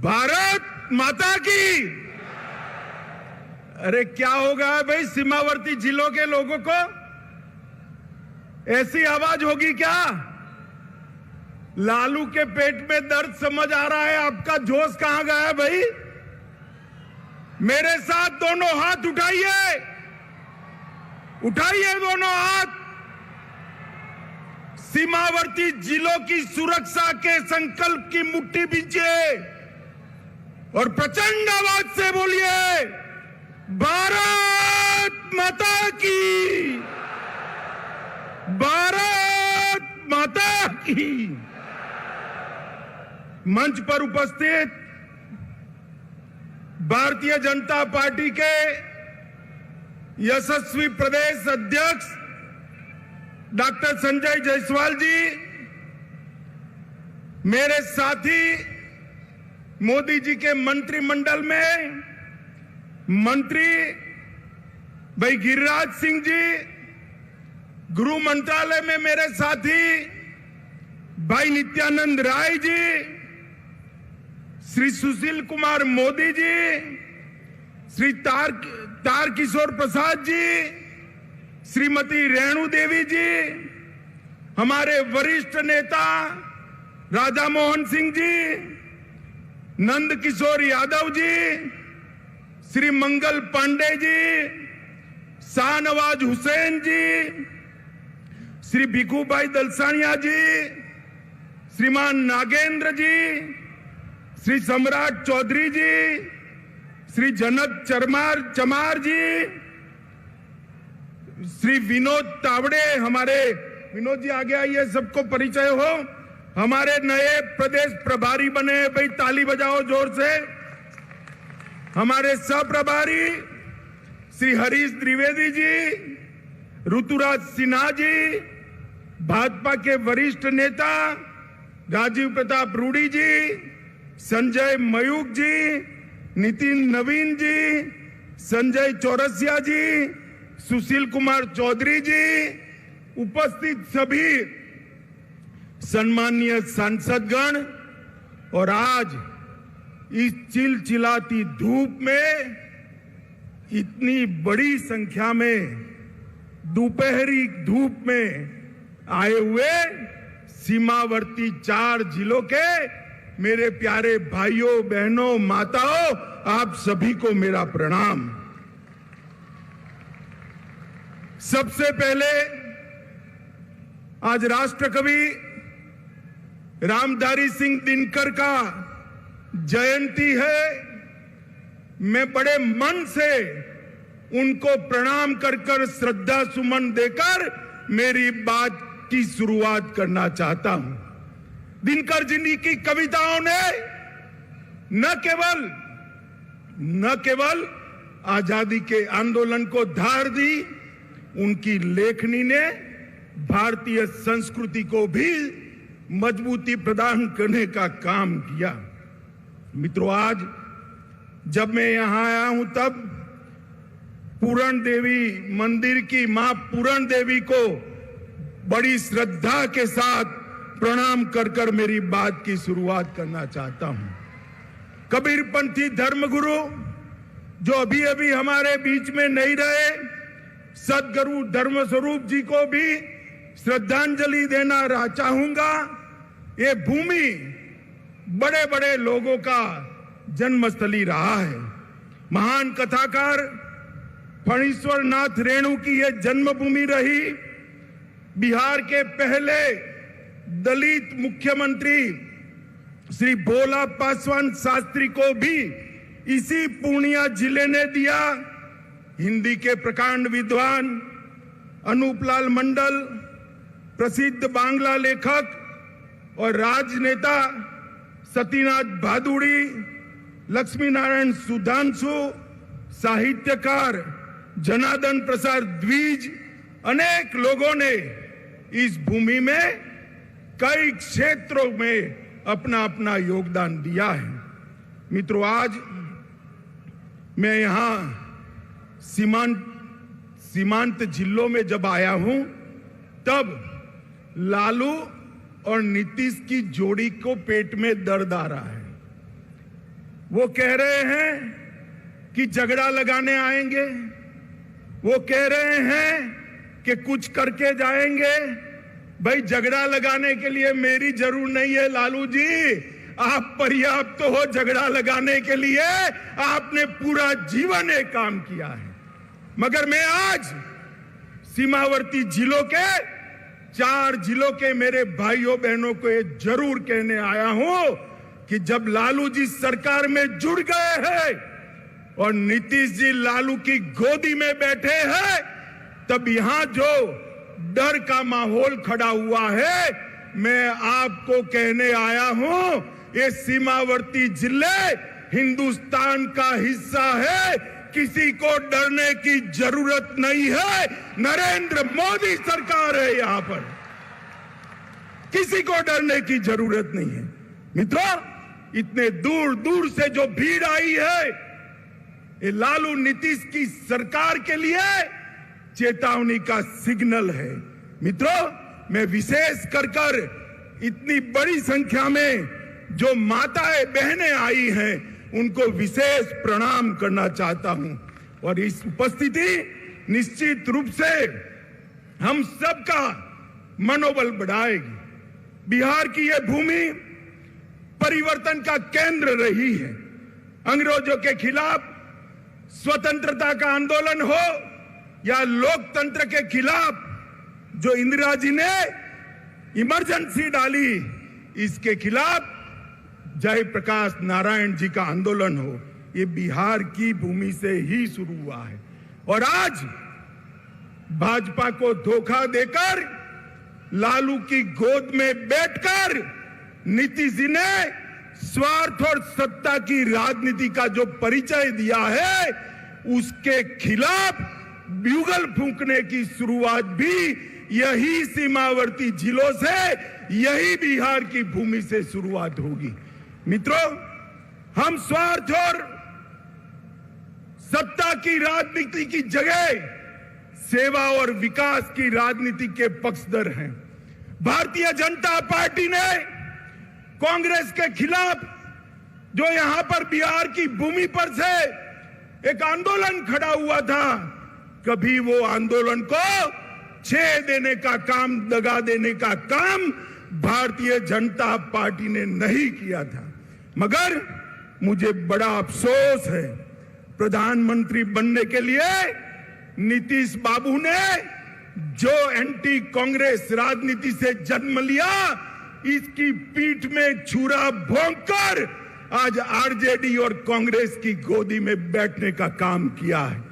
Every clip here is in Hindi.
भारत माता की। अरे क्या होगा भाई सीमावर्ती जिलों के लोगों को? ऐसी आवाज होगी क्या? लालू के पेट में दर्द समझ आ रहा है, आपका जोश कहां गया है भाई? मेरे साथ दोनों हाथ उठाइए, उठाइए दोनों हाथ। सीमावर्ती जिलों की सुरक्षा के संकल्प की मुट्ठी बींचिए और प्रचंड आवाज से बोलिए, भारत माता की, भारत माता की। मंच पर उपस्थित भारतीय जनता पार्टी के यशस्वी प्रदेश अध्यक्ष डॉक्टर संजय जायसवाल जी, मेरे साथी मोदी जी के मंत्रिमंडल में मंत्री भाई गिरिराज सिंह जी, गृह मंत्रालय में मेरे साथी भाई नित्यानंद राय जी, श्री सुशील कुमार मोदी जी, श्री तारकिशोर प्रसाद जी, श्रीमती रेणु देवी जी, हमारे वरिष्ठ नेता राधा मोहन सिंह जी, नंद किशोर यादव जी, श्री मंगल पांडे जी, शाहनवाज हुसैन जी, श्री भिखू भाई दलसानिया जी, श्रीमान नागेंद्र जी, श्री सम्राट चौधरी जी, श्री जनक चमार जी, श्री विनोद तावड़े, हमारे विनोद जी आगे आइए, सबको परिचय हो। हमारे नए प्रदेश प्रभारी बने भाई, ताली बजाओ जोर से। हमारे सह प्रभारी श्री हरीश द्विवेदी जी, ऋतुराज सिन्हा जी, भाजपा के वरिष्ठ नेता राजीव प्रताप रूडी जी, संजय मयूख जी, नितिन नवीन जी, संजय चौरसिया जी, सुशील कुमार चौधरी जी, उपस्थित सभी सम्मानीय सांसदगण और आज इस चिलचिलाती धूप में इतनी बड़ी संख्या में दोपहरी धूप में आए हुए सीमावर्ती 4 जिलों के मेरे प्यारे भाइयों बहनों माताओं, आप सभी को मेरा प्रणाम। सबसे पहले आज राष्ट्रकवि रामधारी सिंह दिनकर का जयंती है। मैं बड़े मन से उनको प्रणाम कर श्रद्धा सुमन देकर मेरी बात की शुरुआत करना चाहता हूं। दिनकर जी की कविताओं ने न केवल आजादी के आंदोलन को धार दी, उनकी लेखनी ने भारतीय संस्कृति को भी मजबूती प्रदान करने का काम किया। मित्रों, आज जब मैं यहां आया हूं तब पूरण देवी मंदिर की मां पूरण देवी को बड़ी श्रद्धा के साथ प्रणाम कर मेरी बात की शुरुआत करना चाहता हूं। कबीरपंथी धर्मगुरु जो अभी अभी हमारे बीच में नहीं रहे, सदगुरु धर्मस्वरूप जी को भी श्रद्धांजलि देना चाहूंगा। ये भूमि बड़े बड़े लोगों का जन्मस्थली रहा है। महान कथाकार फणीश्वर नाथ रेणु की यह जन्मभूमि रही। बिहार के पहले दलित मुख्यमंत्री श्री भोला पासवान शास्त्री को भी इसी पूर्णिया जिले ने दिया। हिंदी के प्रकांड विद्वान अनूपलाल मंडल, प्रसिद्ध बांग्ला लेखक और राजनेता सतीनाथ भादुड़ी, लक्ष्मी नारायण सुधांशु, साहित्यकार जनार्दन प्रसाद द्विज, अनेक लोगों ने इस भूमि में कई क्षेत्रों में अपना अपना योगदान दिया है। मित्रों, आज मैं यहां सीमांत जिलों में जब आया हूं तब लालू और नीतीश की जोड़ी को पेट में दर्द आ रहा है। वो कह रहे हैं कि झगड़ा लगाने आएंगे, वो कह रहे हैं कि कुछ करके जाएंगे। भाई झगड़ा लगाने के लिए मेरी जरूर नहीं है लालू जी, आप पर्याप्त हो झगड़ा लगाने के लिए, आपने पूरा जीवन एक काम किया है। मगर मैं आज सीमावर्ती जिलों के 4 जिलों के मेरे भाइयों बहनों को ये जरूर कहने आया हूं कि जब लालू जी सरकार में जुड़ गए हैं और नीतीश जी लालू की गोदी में बैठे हैं, तब यहां जो डर का माहौल खड़ा हुआ है, मैं आपको कहने आया हूं, ये सीमावर्ती जिले हिंदुस्तान का हिस्सा है, किसी को डरने की जरूरत नहीं है। नरेंद्र मोदी सरकार है यहां पर, किसी को डरने की जरूरत नहीं है। मित्रों, इतने दूर दूर से जो भीड़ आई है, ये लालू नीतीश की सरकार के लिए चेतावनी का सिग्नल है। मित्रों, मैं विशेष कर इतनी बड़ी संख्या में जो माताएं बहनें आई हैं, उनको विशेष प्रणाम करना चाहता हूं। और इस उपस्थिति निश्चित रूप से हम सबका मनोबल बढ़ाएगी। बिहार की यह भूमि परिवर्तन का केंद्र रही है। अंग्रेजों के खिलाफ स्वतंत्रता का आंदोलन हो या लोकतंत्र के खिलाफ जो इंदिरा जी ने इमरजेंसी डाली, इसके खिलाफ जयप्रकाश नारायण जी का आंदोलन हो, ये बिहार की भूमि से ही शुरू हुआ है। और आज भाजपा को धोखा देकर लालू की गोद में बैठकर नीतीश जी ने स्वार्थ और सत्ता की राजनीति का जो परिचय दिया है, उसके खिलाफ ब्यूगल फूंकने की शुरुआत भी यही सीमावर्ती जिलों से, यही बिहार की भूमि से शुरुआत होगी। मित्रों, हम स्वार्थ और सत्ता की राजनीति की जगह सेवा और विकास की राजनीति के पक्षधर हैं। भारतीय जनता पार्टी ने कांग्रेस के खिलाफ जो यहां पर बिहार की भूमि पर से एक आंदोलन खड़ा हुआ था, कभी वो आंदोलन को छेड़ देने का काम, दगा देने का काम भारतीय जनता पार्टी ने नहीं किया था। मगर मुझे बड़ा अफसोस है, प्रधानमंत्री बनने के लिए नीतीश बाबू ने जो एंटी कांग्रेस राजनीति से जन्म लिया, इसकी पीठ में छुरा भोंककर आज आरजेडी और कांग्रेस की गोदी में बैठने का काम किया है।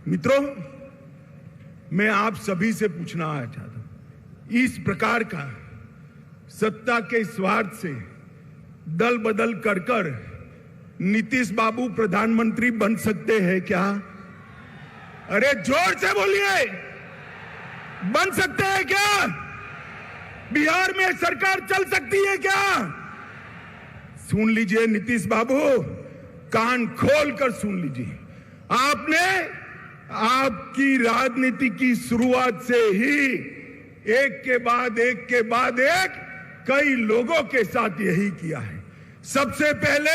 मित्रों, मैं आप सभी से पूछना चाहता हूं, इस प्रकार का सत्ता के स्वार्थ से दल बदल कर नीतीश बाबू प्रधानमंत्री बन सकते हैं क्या? अरे जोर से बोलिए, बन सकते हैं क्या? बिहार में सरकार चल सकती है क्या? सुन लीजिए नीतीश बाबू, कान खोल कर सुन लीजिए। आपने आपकी राजनीति की शुरुआत से ही एक के बाद एक कई लोगों के साथ यही किया है। सबसे पहले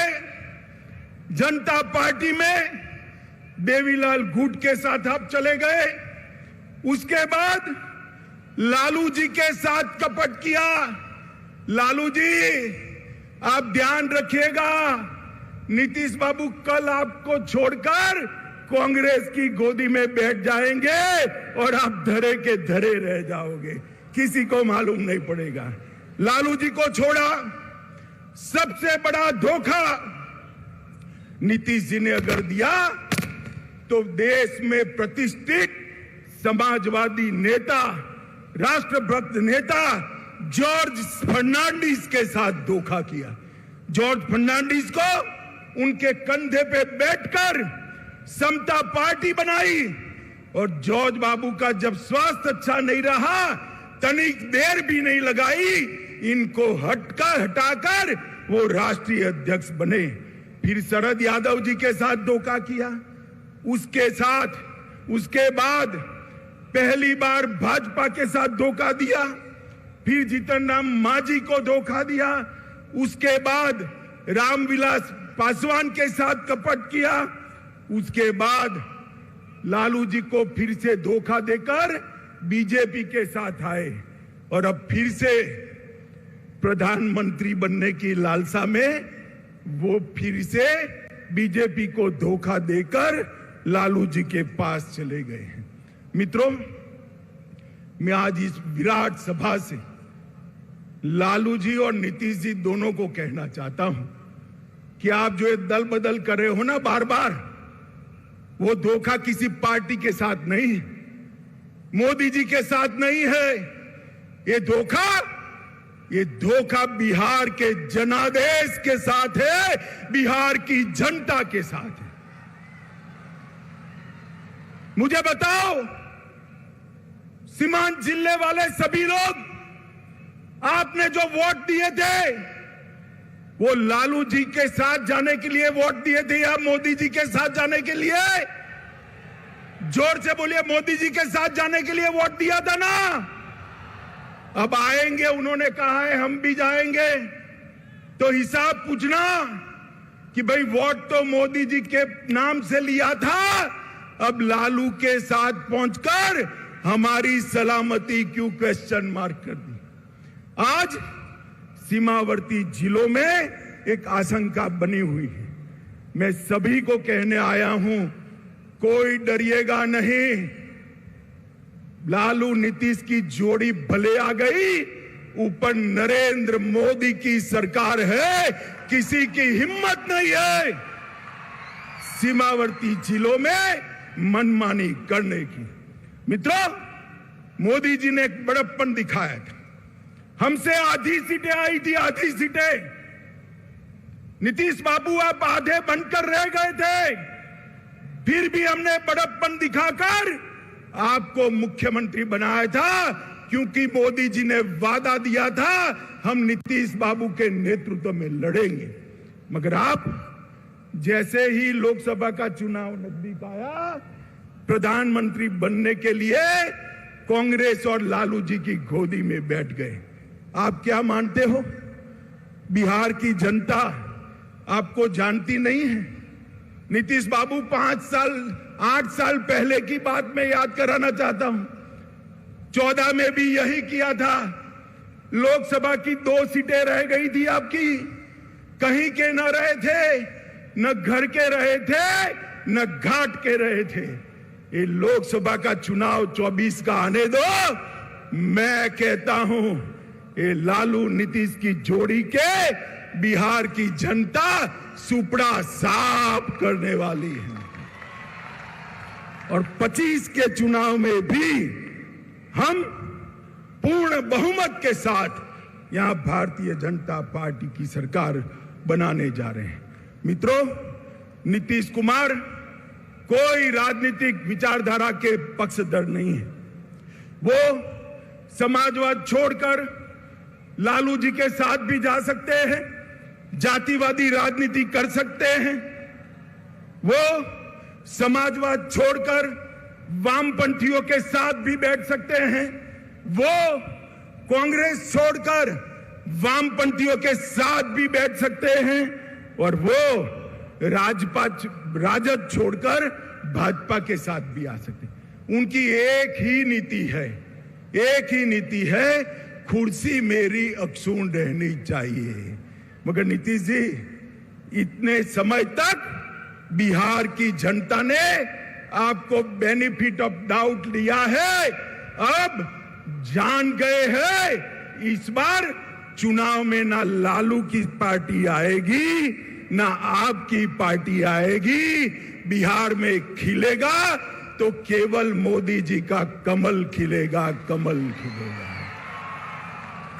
जनता पार्टी में देवीलाल गुट के साथ आप चले गए, उसके बाद लालू जी के साथ कपट किया। लालू जी, आप ध्यान रखिएगा, नीतीश बाबू कल आपको छोड़कर कांग्रेस की गोदी में बैठ जाएंगे और आप धरे के धरे रह जाओगे, किसी को मालूम नहीं पड़ेगा। लालू जी को छोड़ा, सबसे बड़ा धोखा नीतीश जी ने अगर दिया तो देश में प्रतिष्ठित समाजवादी नेता, राष्ट्रभक्त नेता जॉर्ज फर्नांडिस के साथ धोखा किया। जॉर्ज फर्नांडिस को उनके कंधे पे बैठकर समता पार्टी बनाई और जॉर्ज बाबू का जब स्वास्थ्य अच्छा नहीं रहा, तनिक देर भी नहीं लगाई, इनको हटाकर वो राष्ट्रीय अध्यक्ष बने। फिर शरद यादव जी के साथ धोखा किया, उसके बाद पहली बार भाजपा के साथ धोखा दिया, फिर जीतन राम मांझी को धोखा दिया, उसके बाद रामविलास पासवान के साथ कपट किया, उसके बाद लालू जी को फिर से धोखा देकर बीजेपी के साथ आए और अब फिर से प्रधानमंत्री बनने की लालसा में वो फिर से बीजेपी को धोखा देकर लालू जी के पास चले गए हैं। मित्रों, मैं आज इस विराट सभा से लालू जी और नीतीश जी दोनों को कहना चाहता हूं कि आप जो ये दल बदल कर रहे हो ना बार बार, वो धोखा किसी पार्टी के साथ नहीं है, मोदी जी के साथ नहीं है। ये धोखा बिहार के जनादेश के साथ है, बिहार की जनता के साथ है। मुझे बताओ, सीमांत जिले वाले सभी लोग आपने जो वोट दिए थे, वो लालू जी के साथ जाने के लिए वोट दिए थे या मोदी जी के साथ जाने के लिए? जोर से बोलिए, मोदी जी के साथ जाने के लिए वोट दिया था ना? अब आएंगे, उन्होंने कहा है हम भी जाएंगे, तो हिसाब पूछना कि भाई वोट तो मोदी जी के नाम से लिया था, अब लालू के साथ पहुंचकर हमारी सलामती क्यों क्वेश्चन मार्क कर दी? आज सीमावर्ती जिलों में एक आशंका बनी हुई है। मैं सभी को कहने आया हूं, कोई डरिएगा नहीं। लालू नीतीश की जोड़ी भले आ गई, ऊपर नरेंद्र मोदी की सरकार है, किसी की हिम्मत नहीं है सीमावर्ती जिलों में मनमानी करने की। मित्रों, मोदी जी ने एक बड़प्पन दिखाया था। हमसे आधी सीटें आई थी, आधी सीटें। नीतीश बाबू आप आधे बनकर रह गए थे, फिर भी हमने बड़प्पन दिखाकर आपको मुख्यमंत्री बनाया था, क्योंकि मोदी जी ने वादा दिया था हम नीतीश बाबू के नेतृत्व में लड़ेंगे। मगर आप जैसे ही लोकसभा का चुनाव नजदीक आया, प्रधानमंत्री बनने के लिए कांग्रेस और लालू जी की गोदी में बैठ गए। आप क्या मानते हो, बिहार की जनता आपको जानती नहीं है? नीतीश बाबू 8 साल पहले की बात मैं याद कराना चाहता हूं। 14 में भी यही किया था। लोकसभा की 2 सीटें रह गई थी आपकी, कहीं के न रहे थे, न घर के रहे थे, न घाट के रहे थे। ये लोकसभा का चुनाव 24 का आने दो। मैं कहता हूं, ये लालू नीतीश की जोड़ी के बिहार की जनता सुपड़ा साफ करने वाली है। और 25 के चुनाव में भी हम पूर्ण बहुमत के साथ यहां भारतीय जनता पार्टी की सरकार बनाने जा रहे हैं। मित्रों, नीतीश कुमार कोई राजनीतिक विचारधारा के पक्षधर नहीं है। वो समाजवाद छोड़कर लालू जी के साथ भी जा सकते हैं, जातिवादी राजनीति कर सकते हैं। वो समाजवाद छोड़कर वामपंथियों के साथ भी बैठ सकते हैं। वो कांग्रेस छोड़कर वामपंथियों के साथ भी बैठ सकते हैं। और वो राजद छोड़कर भाजपा के साथ भी आ सकते हैं। उनकी एक ही नीति है, कुर्सी मेरी अक्षुण्ण रहनी चाहिए। मगर नीतीश जी, इतने समय तक बिहार की जनता ने आपको बेनिफिट ऑफ डाउट लिया है, अब जान गए हैं इस बार चुनाव में ना लालू की पार्टी आएगी, ना आपकी पार्टी आएगी। बिहार में खिलेगा तो केवल मोदी जी का कमल खिलेगा, कमल खिलेगा।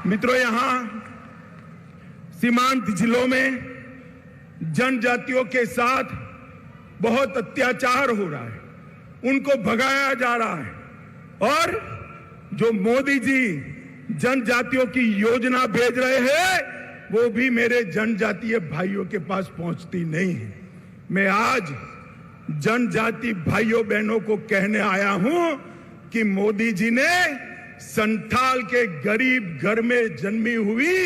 मित्रों, यहां सीमांत जिलों में जनजातियों के साथ बहुत अत्याचार हो रहा है, उनको भगाया जा रहा है। और जो मोदी जी जनजातियों की योजना भेज रहे हैं, वो भी मेरे जनजातीय भाइयों के पास पहुंचती नहीं है। मैं आज जनजाति भाइयों बहनों को कहने आया हूं कि मोदी जी ने संथाल के गरीब घर में जन्मी हुई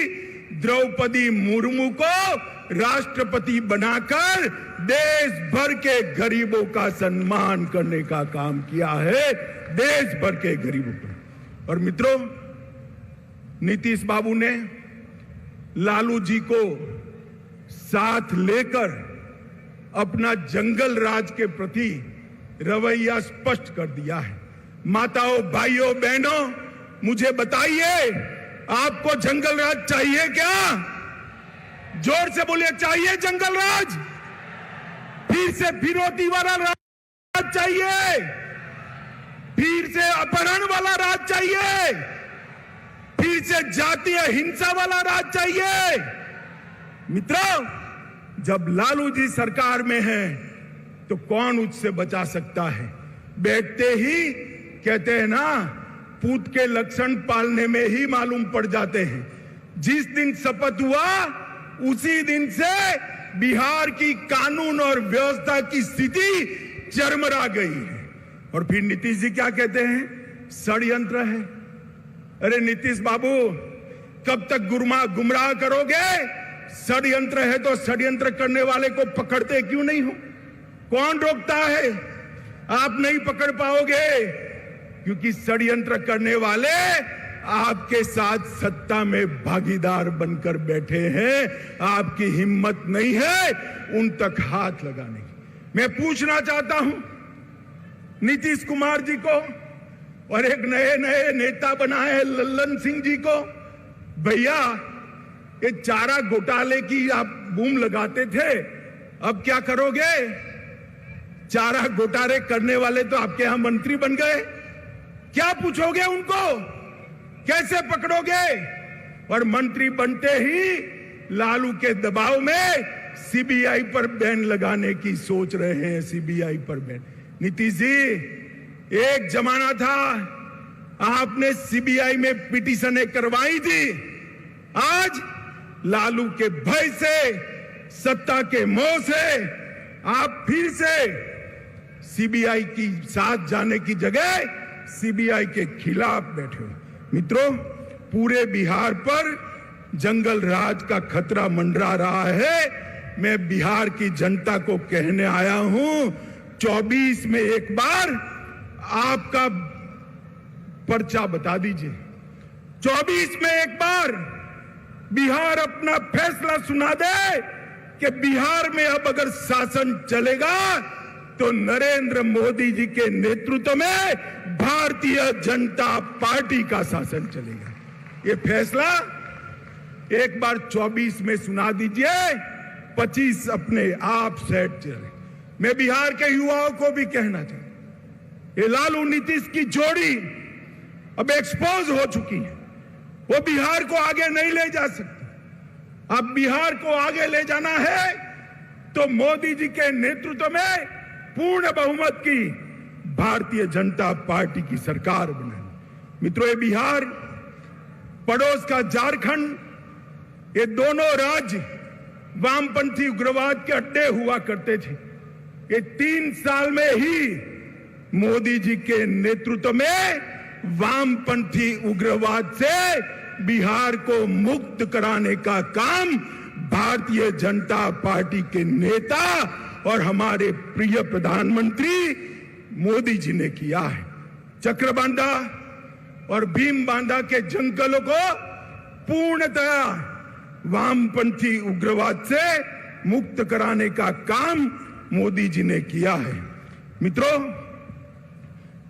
द्रौपदी मुर्मू को राष्ट्रपति बनाकर देश भर के गरीबों का सम्मान करने का काम किया है, देश भर के गरीबों का। और मित्रों, नीतीश बाबू ने लालू जी को साथ लेकर अपना जंगल राज के प्रति रवैया स्पष्ट कर दिया है। माताओं, भाइयों, बहनों, मुझे बताइए, आपको जंगल राज चाहिए क्या? जोर से बोलिए, चाहिए जंगल राज? फिर से फिरौती वाला राज चाहिए? फिर से अपहरण वाला राज चाहिए? फिर से जातीय हिंसा वाला राज चाहिए? मित्रों, जब लालू जी सरकार में है तो कौन उससे बचा सकता है? बैठते ही कहते हैं ना, पूत के लक्षण पालने में ही मालूम पड़ जाते हैं। जिस दिन शपथ हुआ उसी दिन से बिहार की कानून और व्यवस्था की स्थिति चरमरा गई है। और फिर नीतीश जी क्या कहते हैं? षड्यंत्र है। अरे नीतीश बाबू, कब तक गुमराह करोगे? षड्यंत्र है तो षड्यंत्र करने वाले को पकड़ते क्यों नहीं हो? कौन रोकता है? आप नहीं पकड़ पाओगे, क्योंकि षड्यंत्र करने वाले आपके साथ सत्ता में भागीदार बनकर बैठे हैं। आपकी हिम्मत नहीं है उन तक हाथ लगाने की। मैं पूछना चाहता हूं नीतीश कुमार जी को और एक नए नेता बनाए हैं लल्लन सिंह जी को, भैया ये चारा घोटाले की आप बूम लगाते थे, अब क्या करोगे? चारा घोटाले करने वाले तो आपके यहां मंत्री बन गए, क्या पूछोगे उनको? कैसे पकड़ोगे? और मंत्री बनते ही लालू के दबाव में सीबीआई पर बैन लगाने की सोच रहे हैं। सीबीआई पर बैन। नीतीश जी, एक जमाना था आपने सीबीआई में पिटीशनें करवाई थी, आज लालू के भय से, सत्ता के मोह से आप फिर से सीबीआई की साथ जाने की जगह सीबीआई के खिलाफ बैठे हो। मित्रों, पूरे बिहार पर जंगल राज का खतरा मंडरा रहा है। मैं बिहार की जनता को कहने आया हूं, 24 में एक बार आपका पर्चा बता दीजिए। 24 में एक बार बिहार अपना फैसला सुना दे कि बिहार में अब अगर शासन चलेगा तो नरेंद्र मोदी जी के नेतृत्व में भारतीय जनता पार्टी का शासन चलेगा। ये फैसला एक बार 24 में सुना दीजिए, 25 अपने आप सेट चले। मैं बिहार के युवाओं को भी कहना चाहता हूं, ये लालू नीतीश की जोड़ी अब एक्सपोज हो चुकी है। वो बिहार को आगे नहीं ले जा सकती। अब बिहार को आगे ले जाना है तो मोदी जी के नेतृत्व में पूर्ण बहुमत की भारतीय जनता पार्टी की सरकार बनानी। मित्रों, ये बिहार, पड़ोस का झारखंड, ये दोनों राज्य वामपंथी उग्रवाद के अड्डे हुआ करते थे। ये 3 साल में ही मोदी जी के नेतृत्व में वामपंथी उग्रवाद से बिहार को मुक्त कराने का काम भारतीय जनता पार्टी के नेता और हमारे प्रिय प्रधानमंत्री मोदी जी ने किया है। चक्रबांधा और भीमबांधा के जंगलों को पूर्णतया वामपंथी उग्रवाद से मुक्त कराने का काम मोदी जी ने किया है। मित्रों,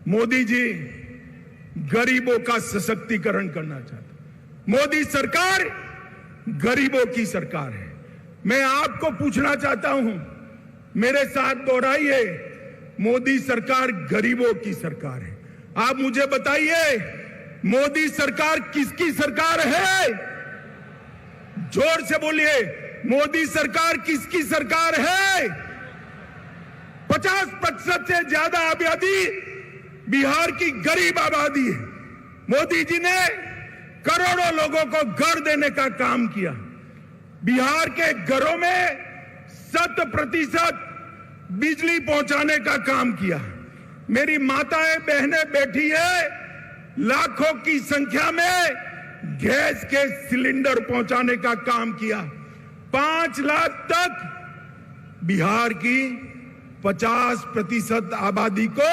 मोदी जी गरीबों का सशक्तिकरण करना चाहते। मोदी सरकार गरीबों की सरकार है। मैं आपको पूछना चाहता हूं, मेरे साथ दोहराइए, मोदी सरकार गरीबों की सरकार है। आप मुझे बताइए, मोदी सरकार किसकी सरकार है? जोर से बोलिए, मोदी सरकार किसकी सरकार है? 50% से ज्यादा आबादी बिहार की गरीब आबादी है। मोदी जी ने करोड़ों लोगों को घर देने का काम किया। बिहार के घरों में 100% बिजली पहुंचाने का काम किया। मेरी माताएं बहनें बैठी है, लाखों की संख्या में गैस के सिलेंडर पहुंचाने का काम किया। 5 लाख तक बिहार की 50% आबादी को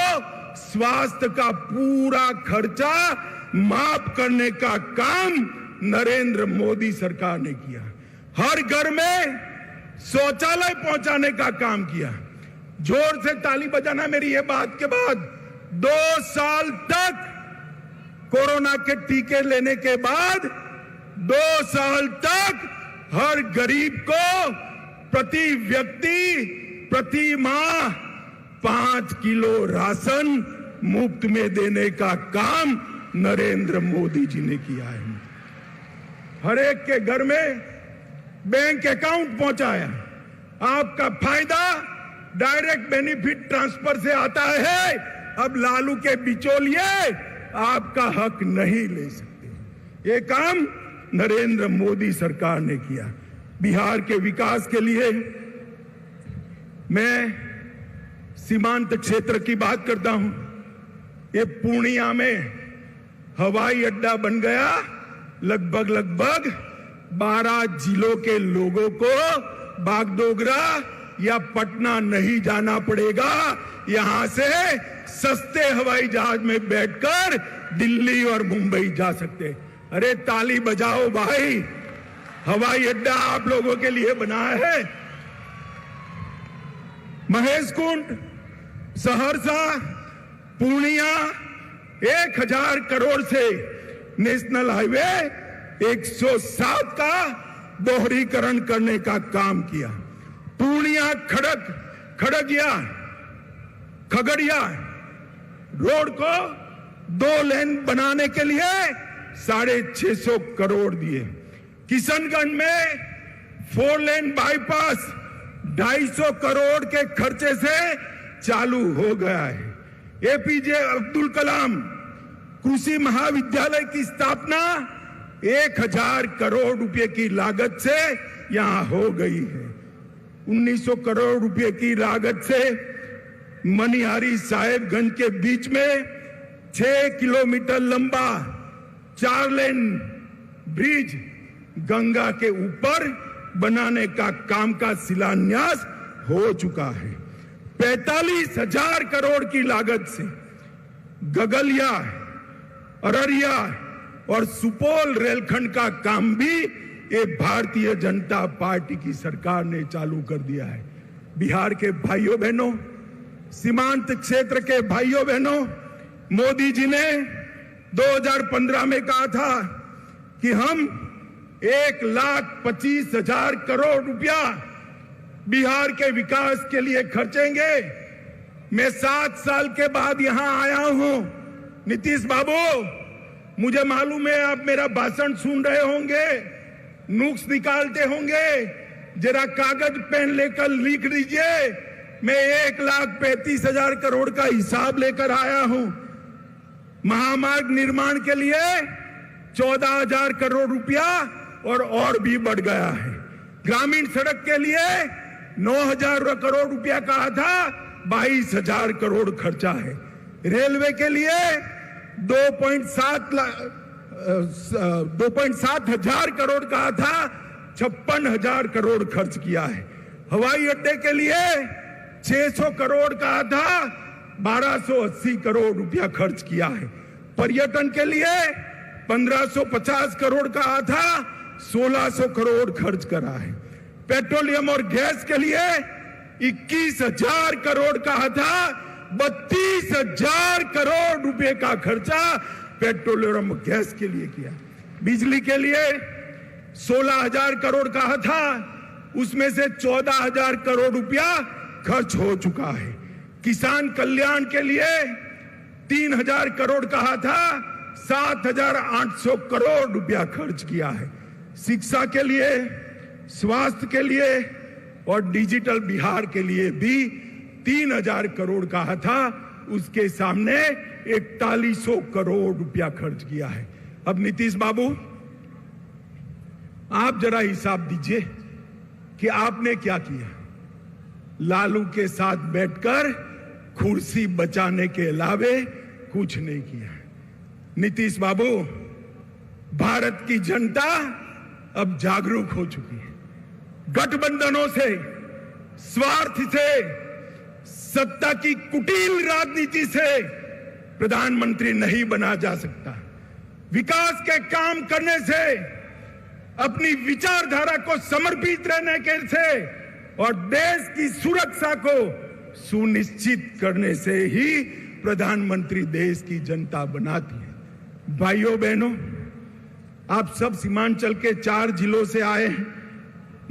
स्वास्थ्य का पूरा खर्चा माफ करने का काम नरेंद्र मोदी सरकार ने किया। हर घर में शौचालय पहुंचाने का काम किया। जोर से ताली बजाना मेरी ये बात के बाद। 2 साल तक कोरोना के टीके लेने के बाद 2 साल तक हर गरीब को प्रति व्यक्ति प्रति माह 5 किलो राशन मुफ्त में देने का काम नरेंद्र मोदी जी ने किया है। हर एक के घर में बैंक अकाउंट पहुंचाया। आपका फायदा डायरेक्ट बेनिफिट ट्रांसफर से आता है। अब लालू के बिचौलिए आपका हक नहीं ले सकते। ये काम नरेंद्र मोदी सरकार ने किया। बिहार के विकास के लिए मैं सीमांत क्षेत्र की बात करता हूं। ये पूर्णिया में हवाई अड्डा बन गया। लगभग 12 जिलों के लोगों को बागडोगरा या पटना नहीं जाना पड़ेगा। यहां से सस्ते हवाई जहाज में बैठकर दिल्ली और मुंबई जा सकते। अरे ताली बजाओ भाई, हवाई अड्डा आप लोगों के लिए बनाया है। महेश कुंड, सहरसा, पूर्णिया 1000 करोड़ से नेशनल हाईवे 107 का दोहरीकरण करने का काम किया। पूर्णिया खगड़िया रोड को 2 लेन बनाने के लिए 650 करोड़ दिए। किशनगंज में 4 लेन बाईपास 250 करोड़ के खर्चे से चालू हो गया है। एपीजे अब्दुल कलाम कृषि महाविद्यालय की स्थापना 1000 करोड़ रुपए की लागत से यहां हो गई है। 1900 करोड़ रुपए की लागत से मनिहारी साहेबगंज के बीच में 6 किलोमीटर लंबा 4 लेन ब्रिज गंगा के ऊपर बनाने का काम का शिलान्यास हो चुका है। 45,000 करोड़ की लागत से गगलिया, अररिया और सुपौल रेलखंड का काम भी ये भारतीय जनता पार्टी की सरकार ने चालू कर दिया है। बिहार के भाइयों बहनों, सीमांत क्षेत्र के भाइयों बहनों, मोदी जी ने 2015 में कहा था कि हम 1,25,000 करोड़ रुपया बिहार के विकास के लिए खर्चेंगे। मैं 7 साल के बाद यहां आया हूं। नीतीश बाबू, मुझे मालूम है आप मेरा भाषण सुन रहे होंगे, नुक्स निकालते होंगे। जरा कागज पेन लेकर लिख लीजिए। मैं 1,35,000 करोड़ का हिसाब लेकर आया हूं। महामार्ग निर्माण के लिए 14,000 करोड़ रुपया और भी बढ़ गया है। ग्रामीण सड़क के लिए 9,000 करोड़ रुपया कहा था, 22,000 करोड़ खर्चा है। रेलवे के लिए 2.7 हजार करोड़ कहा था, 56,000 करोड़ खर्च किया है। हवाई अड्डे के लिए 600 करोड़ कहा था, 1280 करोड़ रुपया खर्च किया है। पर्यटन के लिए 1550 करोड़ कहा था, 1600 करोड़ खर्च करा है। पेट्रोलियम और गैस के लिए 21,000 करोड़ कहा था, 32,000 करोड़ रुपए का खर्चा पेट्रोलियम और गैस के लिए किया। बिजली के लिए 16,000 करोड़ कहा था, उसमें से 14,000 करोड़ रुपया खर्च हो चुका है। किसान कल्याण के लिए 3,000 करोड़ कहा था, 7,800 करोड़ रुपया खर्च किया है। शिक्षा के लिए, स्वास्थ्य के लिए और डिजिटल बिहार के लिए भी 3,000 करोड़ कहा था, उसके सामने 4100 करोड़ रुपया खर्च किया है। अब नीतीश बाबू, आप जरा हिसाब दीजिए कि आपने क्या किया। लालू के साथ बैठकर कुर्सी बचाने के अलावे कुछ नहीं किया। नीतीश बाबू, भारत की जनता अब जागरूक हो चुकी है। गठबंधनों से, स्वार्थ से, सत्ता की कुटिल राजनीति से प्रधानमंत्री नहीं बना जा सकता। विकास के काम करने से, अपनी विचारधारा को समर्पित रहने के से और देश की सुरक्षा को सुनिश्चित करने से ही प्रधानमंत्री देश की जनता बनाती है। भाइयों बहनों, आप सब सीमांचल के 4 जिलों से आए हैं।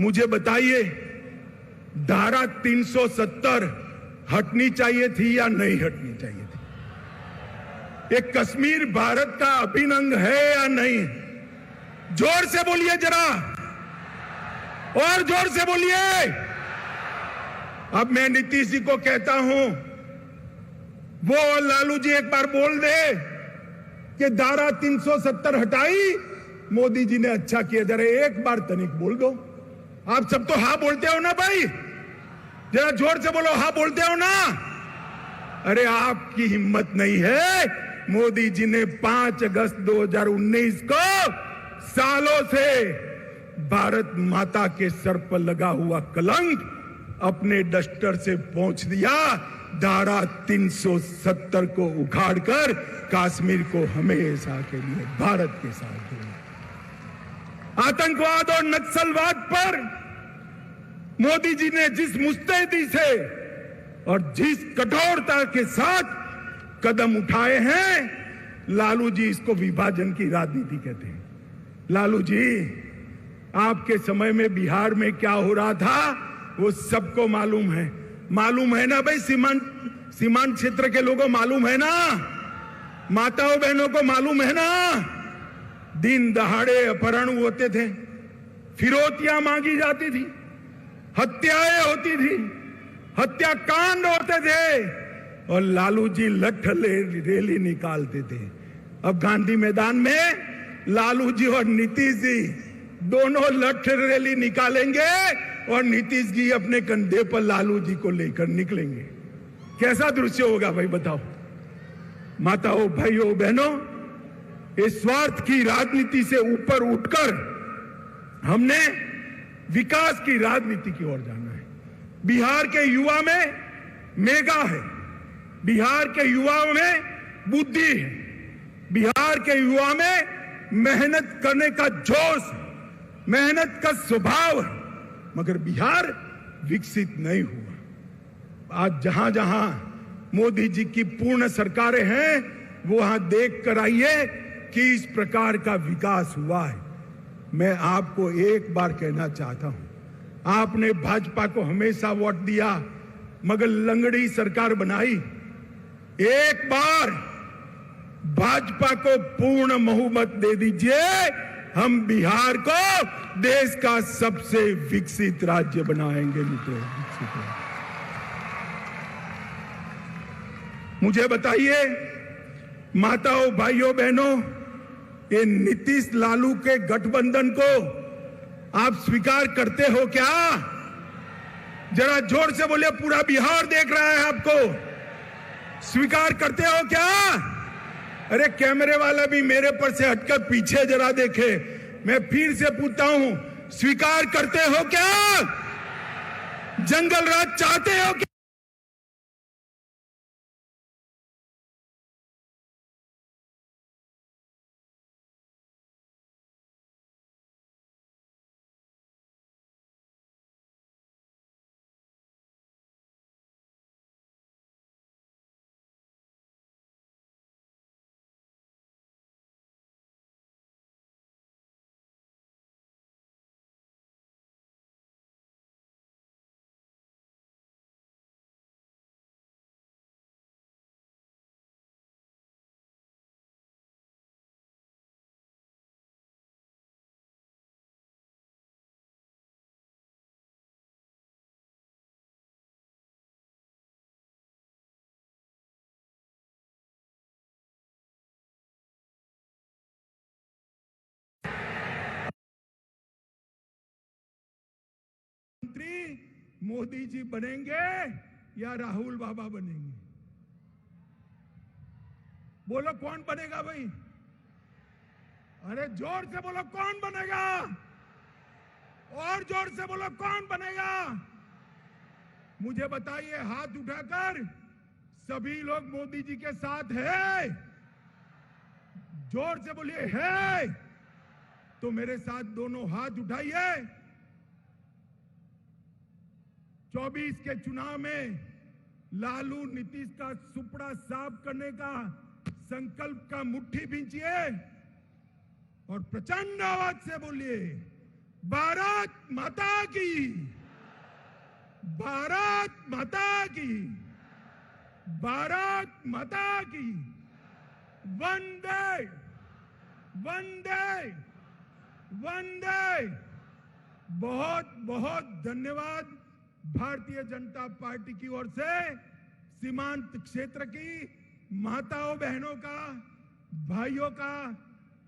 मुझे बताइए, धारा 370 हटनी चाहिए थी या नहीं हटनी चाहिए थी? ये कश्मीर भारत का अभिन्न अंग है या नहीं? जोर से बोलिए जरा, और जोर से बोलिए। अब मैं नीतीश जी को कहता हूं, वो लालू जी एक बार बोल दे कि धारा 370 हटाई, मोदी जी ने अच्छा किया। जरा एक बार तनिक बोल दो। आप सब तो हाँ बोलते हो ना भाई? जरा जोर से बोलो, हाँ बोलते हो ना? अरे आपकी हिम्मत नहीं है। मोदी जी ने 5 अगस्त 2019 को सालों से भारत माता के सर पर लगा हुआ कलंक अपने डस्टर से पोंछ दिया। धारा 370 को उखाड़कर कश्मीर को हमेशा के लिए भारत के साथ जोड़ा। आतंकवाद और नक्सलवाद पर मोदी जी ने जिस मुस्तैदी से और जिस कठोरता के साथ कदम उठाए हैं, लालू जी इसको विभाजन की राजनीति कहते हैं। लालू जी, आपके समय में बिहार में क्या हो रहा था वो सबको मालूम है। मालूम है ना भाई? सीमांत क्षेत्र के लोगों को मालूम है ना? माताओं बहनों को मालूम है ना? दिन दहाड़े अपहरण होते थे, फिरौतियां मांगी जाती थी, हत्याएं होती थी, हत्याकांड होते थे, और लालू जी लठ रैली निकालते थे। अब गांधी मैदान में लालू जी और नीतीश जी दोनों लठ रैली निकालेंगे और नीतीश जी अपने कंधे पर लालू जी को लेकर निकलेंगे। कैसा दृश्य होगा भाई, बताओ। माताओं, भाइयों, बहनों, इस स्वार्थ की राजनीति से ऊपर उठकर हमने विकास की राजनीति की ओर जाना है। बिहार के युवा में मेगा है, बिहार के युवाओं में बुद्धि है, बिहार के युवा में मेहनत करने का जोश है, मेहनत का स्वभाव है, मगर बिहार विकसित नहीं हुआ। आज जहां जहां मोदी जी की पूर्ण सरकारें हैं, वहां देख कर आइए कि इस प्रकार का विकास हुआ है। मैं आपको एक बार कहना चाहता हूं, आपने भाजपा को हमेशा वोट दिया मगर लंगड़ी सरकार बनाई। एक बार भाजपा को पूर्ण बहुमत दे दीजिए, हम बिहार को देश का सबसे विकसित राज्य बनाएंगे। मित्रों, मुझे बताइए, माताओं, भाइयों, बहनों, ये नीतीश लालू के गठबंधन को आप स्वीकार करते हो क्या? जरा जोर से बोले, पूरा बिहार देख रहा है आपको। स्वीकार करते हो क्या? अरे कैमरे वाला भी मेरे पर से हटकर पीछे जरा देखे। मैं फिर से पूछता हूं, स्वीकार करते हो क्या? जंगल राज चाहते हो क्या? मंत्री मोदी जी बनेंगे या राहुल बाबा बनेंगे? बोलो, कौन बनेगा भाई? अरे जोर से बोलो, कौन बनेगा? और जोर से बोलो, कौन बनेगा? मुझे बताइए हाथ उठाकर, सभी लोग मोदी जी के साथ है? जोर से बोलिए है। तो मेरे साथ दोनों हाथ उठाइए। 24 के चुनाव में लालू नीतीश का सुपड़ा साफ करने का संकल्प का मुट्ठी भींचिए और प्रचंड आवाज से बोलिए, भारत माता की, भारत माता की, भारत माता की, वंदे वंदे वंदे। बहुत बहुत धन्यवाद भारतीय जनता पार्टी की ओर से सीमांत क्षेत्र की माताओं बहनों का, भाइयों का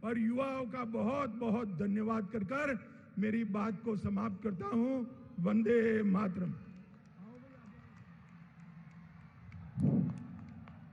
और युवाओं का बहुत बहुत धन्यवाद कर मेरी बात को समाप्त करता हूं। वंदे मातरम।